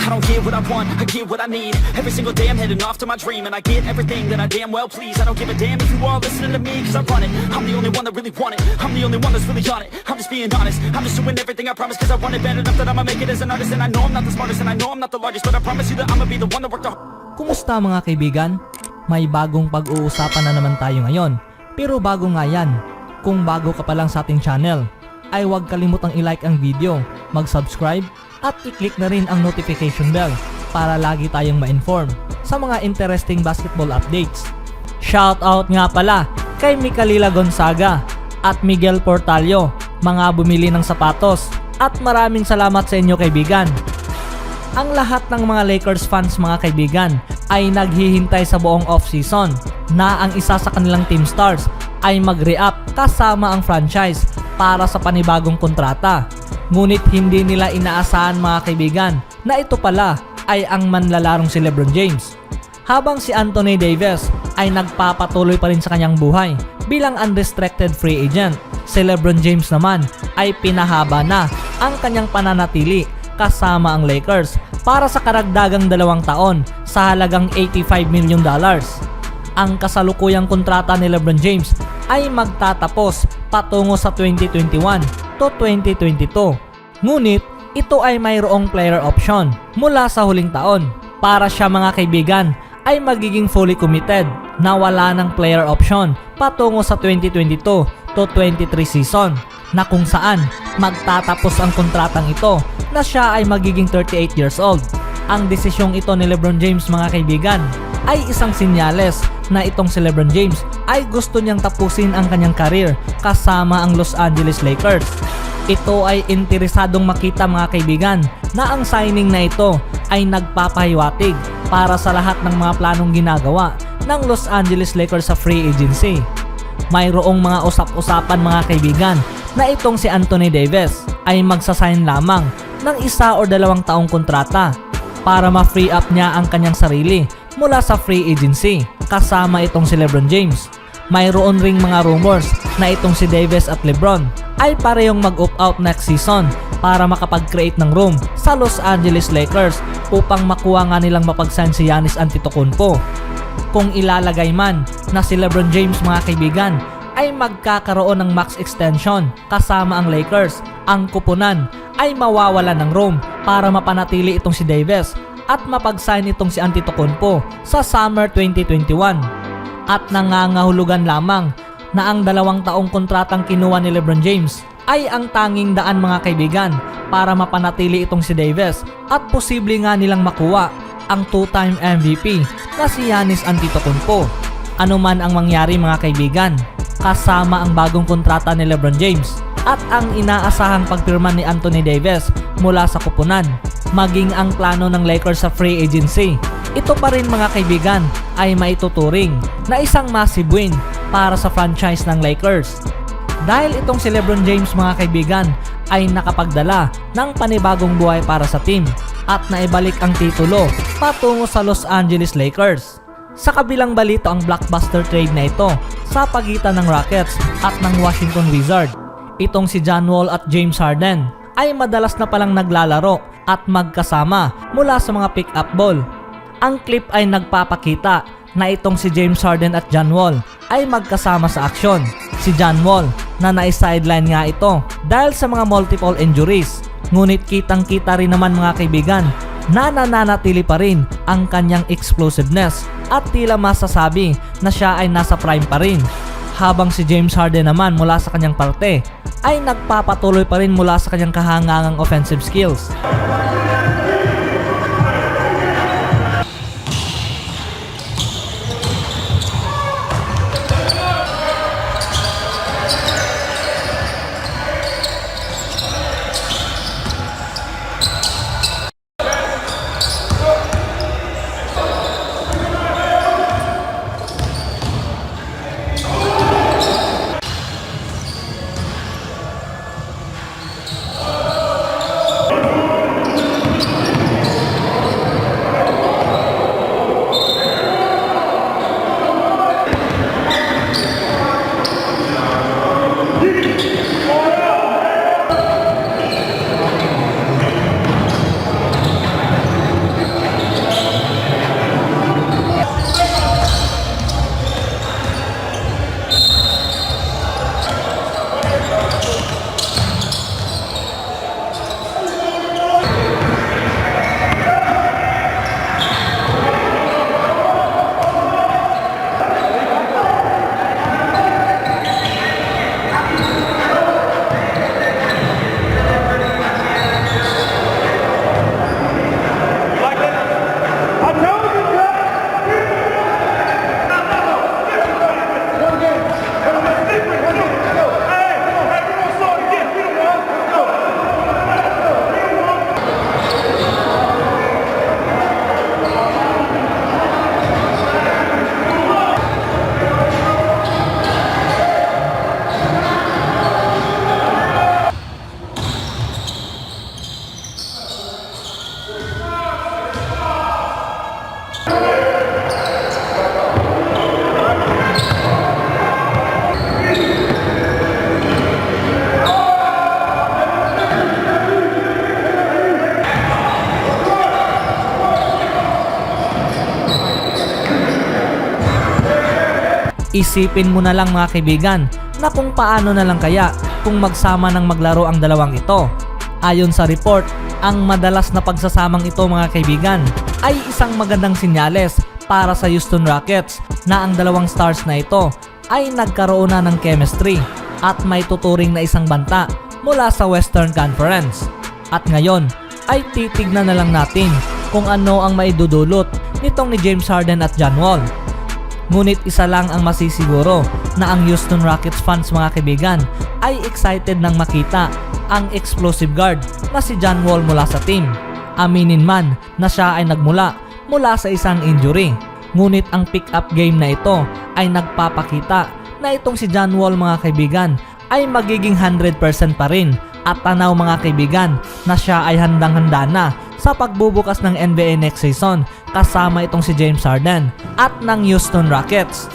I don't get what I want, I get what I need. Every single day I'm heading off to my dream, and I get everything that I damn well please. I don't give a damn if you all listening to me, cause I run it. I'm the only one that really want it, I'm the only one that's really on it. I'm just being honest, I'm just doing everything I promise, cause I want it bad enough that I'ma make it as an artist. And I know I'm not the smartest, and I know I'm not the largest, but I promise you that I'ma be the one that worked the Kumusta mga kaibigan? May bagong pag-uusapan na naman tayo ngayon. Pero bago nga yan, kung bago ka pa lang sa ating channel, ay huwag kalimutang i-like ang video, mag-subscribe, at i-click na rin ang notification bell para lagi tayong ma-inform sa mga interesting basketball updates. Shoutout nga pala kay Micalila Gonzaga at Miguel Portalio, mga bumili ng sapatos, at maraming salamat sa inyo kaibigan. Ang lahat ng mga Lakers fans mga kaibigan ay naghihintay sa buong off-season na ang isa sa kanilang team stars ay mag-re-up kasama ang franchise para sa panibagong kontrata. Ngunit hindi nila inaasahan mga kaibigan na ito pala ay ang manlalarong si LeBron James. Habang si Anthony Davis ay nagpapatuloy pa rin sa kanyang buhay bilang unrestricted free agent, si LeBron James naman ay pinahaba na ang kanyang pananatili kasama ang Lakers para sa karagdagang 2 taon sa halagang $85 million. Ang kasalukuyang kontrata ni LeBron James ay magtatapos patungo sa 2021 to 2022. Ngunit ito ay mayroong player option mula sa huling taon. Para siya mga kaibigan ay magiging fully committed na wala ng player option patungo sa 2022 to 23 season, na kung saan magtatapos ang kontratang ito na siya ay magiging 38 years old. Ang desisyong ito ni LeBron James mga kaibigan ay isang sinyales na itong si LeBron James ay gusto niyang tapusin ang kanyang career kasama ang Los Angeles Lakers. Ito ay interesadong makita mga kaibigan na ang signing na ito ay nagpapahiwatig para sa lahat ng mga planong ginagawa ng Los Angeles Lakers sa free agency. Mayroong mga usap-usapan mga kaibigan na itong si Anthony Davis ay magsasign lamang ng 1 o 2 taong kontrata para ma-free up niya ang kanyang sarili mula sa free agency kasama itong si LeBron James. Mayroon ring mga rumors na itong si Davis at LeBron ay parehong mag-opt out next season para makapag-create ng room sa Los Angeles Lakers upang makuha nga nilang mapag-sign si Giannis Antetokounmpo. Kung ilalagay man na si LeBron James mga kaibigan ay magkakaroon ng max extension kasama ang Lakers, ang kupunan ay mawawala ng room para mapanatili itong si Davis at mapag-sign itong si Antetokounmpo sa summer 2021. At nangangahulugan lamang na ang 2 taong kontratang kinuha ni LeBron James ay ang tanging daan mga kaibigan para mapanatili itong si Davis at posible nga nilang makuha ang 2-time MVP na si Giannis Antetokounmpo. Ano man ang mangyari mga kaibigan, kasama ang bagong kontrata ni LeBron James at ang inaasahang pagpirma ni Anthony Davis mula sa kupunan, maging ang plano ng Lakers sa free agency, ito pa rin mga kaibigan ay maituturing na isang massive win para sa franchise ng Lakers. Dahil itong si LeBron James mga kaibigan ay nakapagdala ng panibagong buhay para sa team at naibalik ang titulo patungo sa Los Angeles Lakers. Sa kabilang balito ang blockbuster trade na ito sa pagitan ng Rockets at ng Washington Wizards. Itong si John Wall at James Harden ay madalas na palang naglalaro at magkasama mula sa mga pick-up ball. Ang clip ay nagpapakita na itong si James Harden at John Wall ay magkasama sa aksyon. Si John Wall na nai-sideline nga ito dahil sa mga multiple injuries. Ngunit kitang-kita rin naman mga kaibigan na nananatili pa rin ang kanyang explosiveness at tila masasabi na siya ay nasa prime pa rin. Habang si James Harden naman mula sa kanyang parte ay nagpapatuloy pa rin mula sa kanyang kahangangang offensive skills. Isipin mo na lang mga kaibigan na kung paano na lang kaya kung magsama ng maglaro ang dalawang ito. Ayon sa report, ang madalas na pagsasamang ito mga kaibigan ay isang magandang sinyales para sa Houston Rockets na ang dalawang stars na ito ay nagkaroon na ng chemistry at may tuturing na isang banta mula sa Western Conference. At ngayon ay titignan na lang natin kung ano ang maidudulot nitong ni James Harden at John Wall. Ngunit isa lang ang masisiguro na ang Houston Rockets fans mga kaibigan ay excited nang makita ang explosive guard na si John Wall mula sa team. Aminin man na siya ay nagmula mula sa isang injury. Ngunit ang pick-up game na ito ay nagpapakita na itong si John Wall mga kaibigan ay magiging 100% pa rin at tanaw mga kaibigan na siya ay handang-handa na sa pagbubukas ng NBA next season kasama itong si James Harden at ng Houston Rockets.